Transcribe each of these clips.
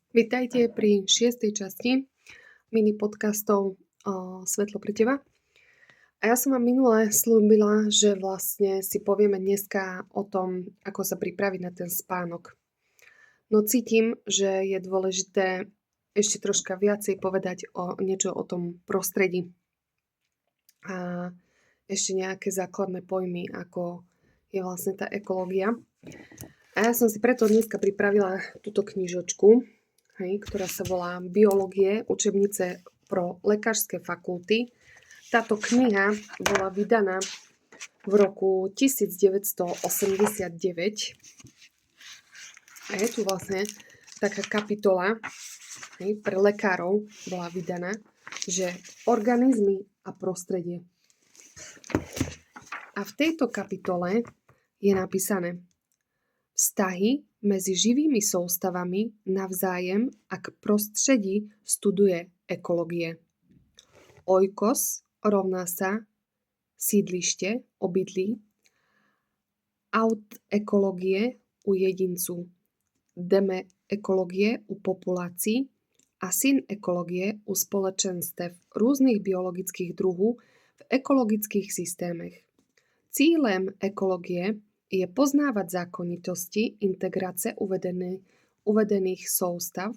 Vitajte pri 6. časti mini podcastov Svetlo pre teba. A ja som vám minule slúbila, že vlastne si povieme dneska o tom, ako sa pripraviť na ten spánok. No cítim, že je dôležité ešte troška viacej povedať niečo o tom prostredí. A ešte nejaké základné pojmy, ako je vlastne tá ekológia. A ja som si preto dneska pripravila túto knižočku, ktorá sa volá Biológie, učebnice pro lekárske fakulty. Táto kniha bola vydaná v roku 1989 a je tu vlastne taká kapitola pre lekárov bola vydaná, že organizmy a prostredie. A v tejto kapitole je napísané vztahy medzi živými soustavami navzájem a k prostredí studuje ekológie. Oikos rovná sa sídlište, obydlí, aut ekológie u jedincu, deme ekológie u populácií a syn ekológie u spoločenstev rôznych biologických druhov v ekologických systémach. Cílem ekológie je poznávať zákonitosti integrace uvedených soustav,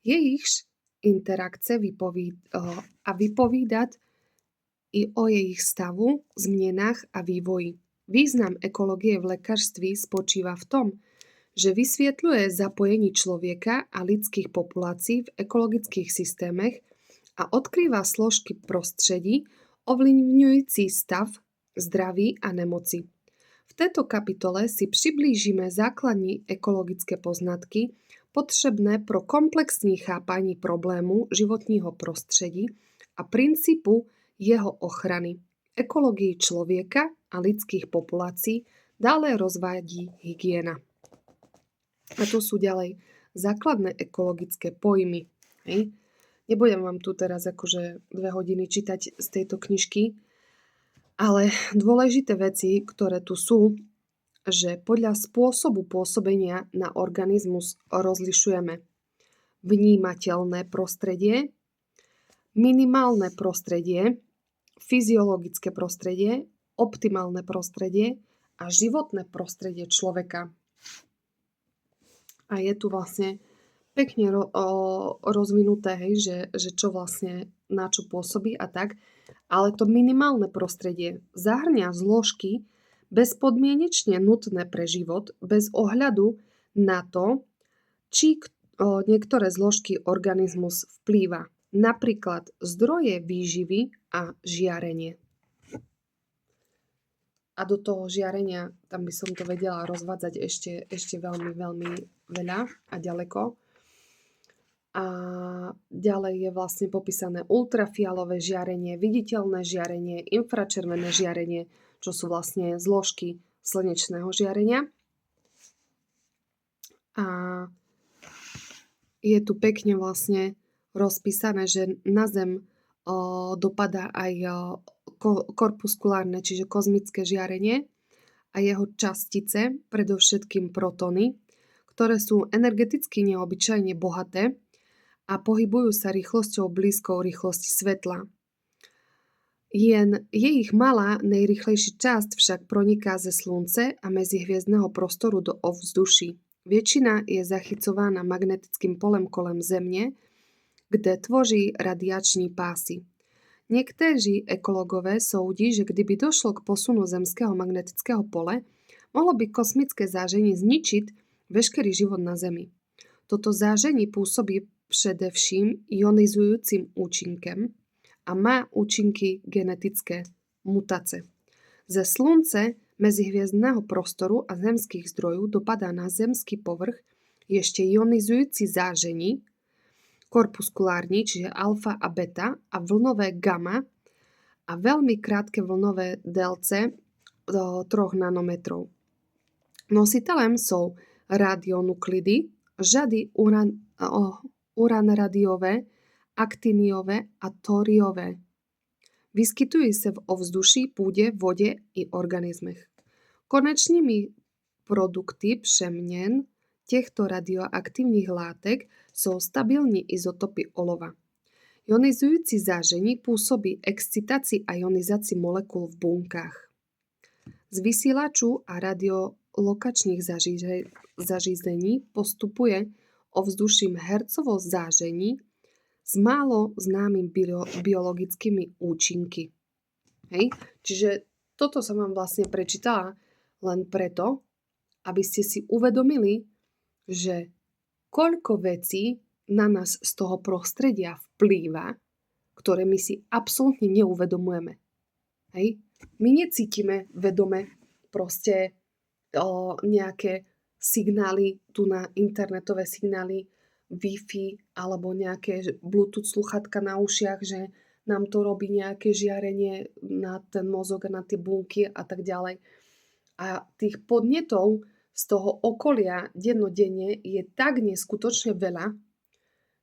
jejichž interakce a vypovídať i o jejich stavu, zmenách a vývoji. Význam ekológie v lekárství spočíva v tom, že vysvetľuje zapojenie človeka a ľudských populácií v ekologických systémach a odkrýva složky prostredí ovlivňujúci stav, zdraví a nemoci. V tejto kapitole si priblížime základní ekologické poznatky potrebné pro komplexní chápanie problému životního prostredí a princípu jeho ochrany, ekológii človeka a ľudských populácií, dále rozvádí hygiena. A tu sú ďalej základné ekologické pojmy. Nebudem vám tu teraz akože 2 hodiny čítať z tejto knižky, ale dôležité veci, ktoré tu sú, že podľa spôsobu pôsobenia na organizmus rozlišujeme vnímateľné prostredie, minimálne prostredie, fyziologické prostredie, optimálne prostredie a životné prostredie človeka. A je tu vlastne pekne rozvinuté, že čo vlastne na čo pôsobí a tak. Ale to minimálne prostredie zahrňa zložky bezpodmienečne nutné pre život bez ohľadu na to, či niektoré zložky organizmus vplýva. Napríklad zdroje výživy a žiarenie. A do toho žiarenia, tam by som to vedela rozvádzať ešte veľmi, veľmi veľa a ďaleko. A ďalej je vlastne popísané ultrafialové žiarenie, viditeľné žiarenie, infračervené žiarenie, čo sú vlastne zložky slnečného žiarenia. A je tu pekne vlastne rozpísané, že na Zem dopadá aj korpuskulárne, čiže kozmické žiarenie a jeho častice, predovšetkým protony, ktoré sú energeticky neobyčajne bohaté a pohybujú sa rýchlosťou blízkou rýchlosti svetla. Jen ich malá, najrýchlejší časť však proniká ze slunce a medzihviezdneho prostoru do ovzduší. Väčšina je zachycovaná magnetickým polem kolem Zemne, kde tvoří radiační pásy. Niekteří ekologové soudí, že kdyby došlo k posunu zemského magnetického pole, mohlo by kosmické záženie zničiť veškerý život na Zemi. Toto záženie pôsobí především ionizujúcim účinkem a má účinky genetické mutace. Ze slunce, medzihviezdného prostoru a zemských zdrojů dopadá na zemský povrch ešte ionizujúci zážení, korpuskulární, čiže alfa a beta a vlnové gamma a veľmi krátke vlnové délce do 3 nanometrov. Nositelem sú radionuklidy, řady uranradiové, aktiniové a tóriové. Vyskytují se v ovzduší, půdě, vodě i organismech. Konečnými produkty přeměn těchto radioaktivních látek jsou stabilní izotopy olova. Ionizující záření působí excitaci a ionizaci molekul v buňkách. Z vysílačů a radiolokačních zařízení postupuje ovzduším hercovo záření s málo známym biologickými účinky. Hej? Čiže toto som vám vlastne prečítala len preto, aby ste si uvedomili, že koľko vecí na nás z toho prostredia vplýva, ktoré my si absolútne neuvedomujeme. Hej? My necítime vedome proste nejaké signály, tu na internetové signály, Wi-Fi alebo nejaké Bluetooth sluchatka na ušiach, že nám to robí nejaké žiarenie na ten mozog, na tie bunky a tak ďalej. A tých podnetov z toho okolia dennodenne je tak neskutočne veľa,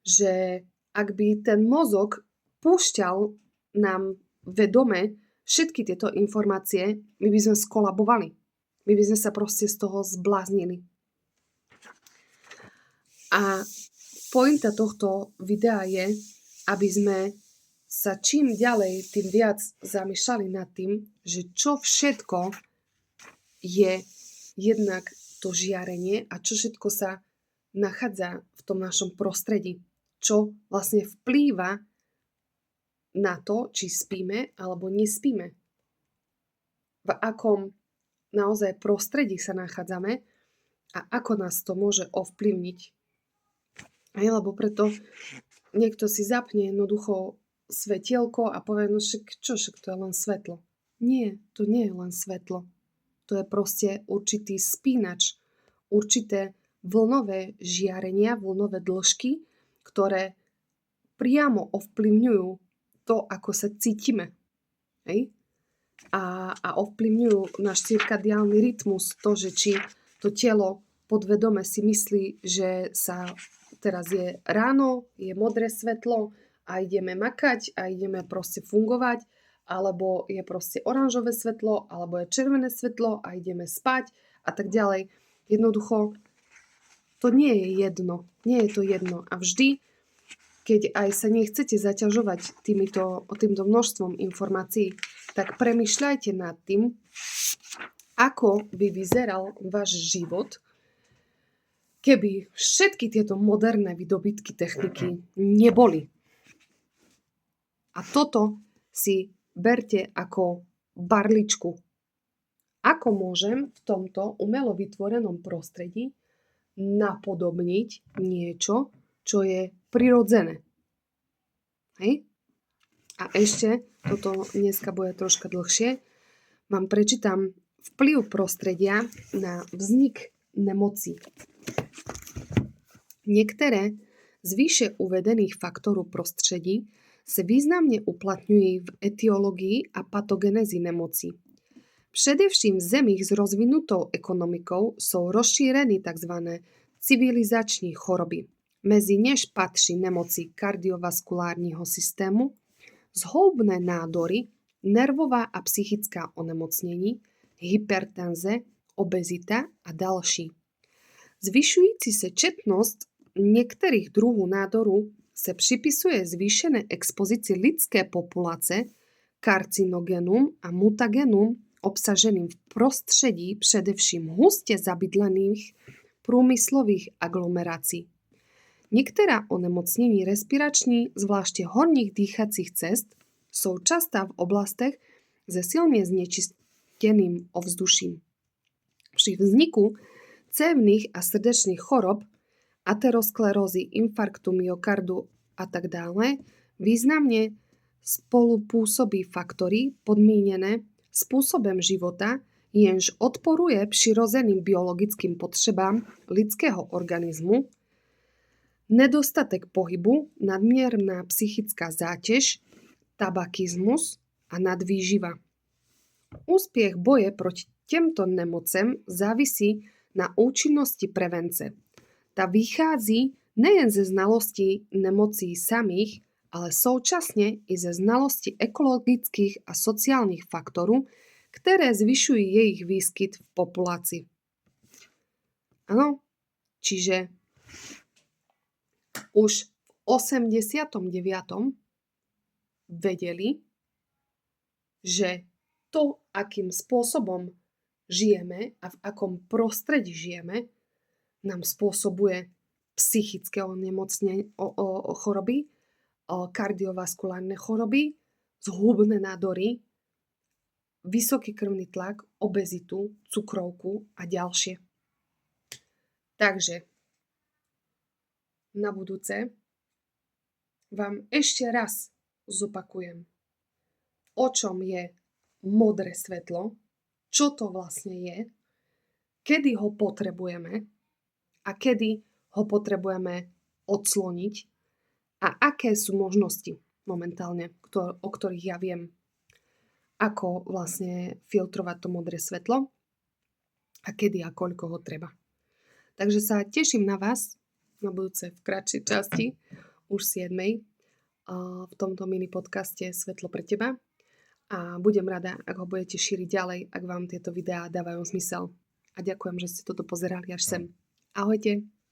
že ak by ten mozog púšťal nám vedome všetky tieto informácie, my by sme skolabovali. My by sme sa proste z toho zbláznili. A pointa tohto videa je, aby sme sa čím ďalej, tým viac zamýšľali nad tým, že čo všetko je jednak to žiarenie a čo všetko sa nachádza v tom našom prostredí. Čo vlastne vplýva na to, či spíme alebo nespíme. V akom naozaj prostredí sa nachádzame a ako nás to môže ovplyvniť. Lebo preto niekto si zapne jednoducho svetielko a povie, no však to je len svetlo. Nie, to nie je len svetlo. To je proste určitý spínač, určité vlnové žiarenia, vlnové dĺžky, ktoré priamo ovplyvňujú to, ako sa cítime. Hej? A ovplyvňujú náš cirkadiálny rytmus, to, že či to telo podvedome si myslí, že sa teraz je ráno, je modré svetlo a ideme makať a ideme proste fungovať, alebo je proste oranžové svetlo, alebo je červené svetlo a ideme spať a tak ďalej. Jednoducho, to nie je jedno. Nie je to jedno. A vždy, keď aj sa nechcete zaťažovať týmto množstvom informácií, tak premýšľajte nad tým, ako by vyzeral váš život, keby všetky tieto moderné výdobytky techniky neboli. A toto si berte ako barličku. Ako môžem v tomto umelo vytvorenom prostredí napodobniť niečo, čo je prirodzené. Hej? A ešte, toto dneska bude troška dlhšie, vám prečítam vplyv prostredia na vznik nemocí. Některé z výše uvedených faktorů prostředí se významně uplatňují v etiologii a patogenezi nemocí. Především v zemích s rozvinutou ekonomikou jsou rozšířeny tzv. Civilizační choroby. Mezi něž patří nemoci kardiovaskulárního systému, zhoubné nádory, nervová a psychická onemocnění, hypertenze, obezita a další. Zvyšující se četnost některých druhů nádorů se připisuje zvýšené expozici lidské populace karcinogenům a mutagenům obsaženým v prostředí především hustě zabydlených průmyslových aglomerací. Některá onemocnění respirační, zvláště horních dýchacích cest, jsou častá v oblastech se silně znečištěným ovzduším. Při vzniku cévnych a srdečných chorob, aterosklerózy, infarktu myokardu a tak dále, významně spolupůsobí faktory podmíněné způsobem života, jenž odporuje přirozeným biologickým potřebám lidského organismu, nedostatek pohybu, nadměrná psychická zátěž, tabakismus a nadvýživa. Úspěch boje proti těmto nemocem závisí na účinnosti prevence. Ta vychází nejen ze znalosti nemocí samých, ale současně i ze znalosti ekologických a sociálních faktorů, které zvyšují jejich výskyt v populaci. Ano, Čiže už v 89. vedeli, že to, akým spôsobom žijeme a v akom prostredí žijeme, nám spôsobuje psychické choroby, kardiovaskulárne choroby, zhubné nádory, vysoký krvný tlak, obezitu, cukrovku a ďalšie. Takže na budúce vám ešte raz zopakujem, o čom je modré svetlo, čo to vlastne je, kedy ho potrebujeme a kedy ho potrebujeme odcloniť a aké sú možnosti momentálne, o ktorých ja viem, ako vlastne filtrovať to modré svetlo a kedy a koľko ho treba. Takže sa teším na vás na budúce v kratšej časti, už 7. v tomto mini podcaste Svetlo pre teba. A budem rada, ak ho budete šíriť ďalej, ak vám tieto videá dávajú zmysel. A ďakujem, že ste toto pozerali až sem. Ahojte!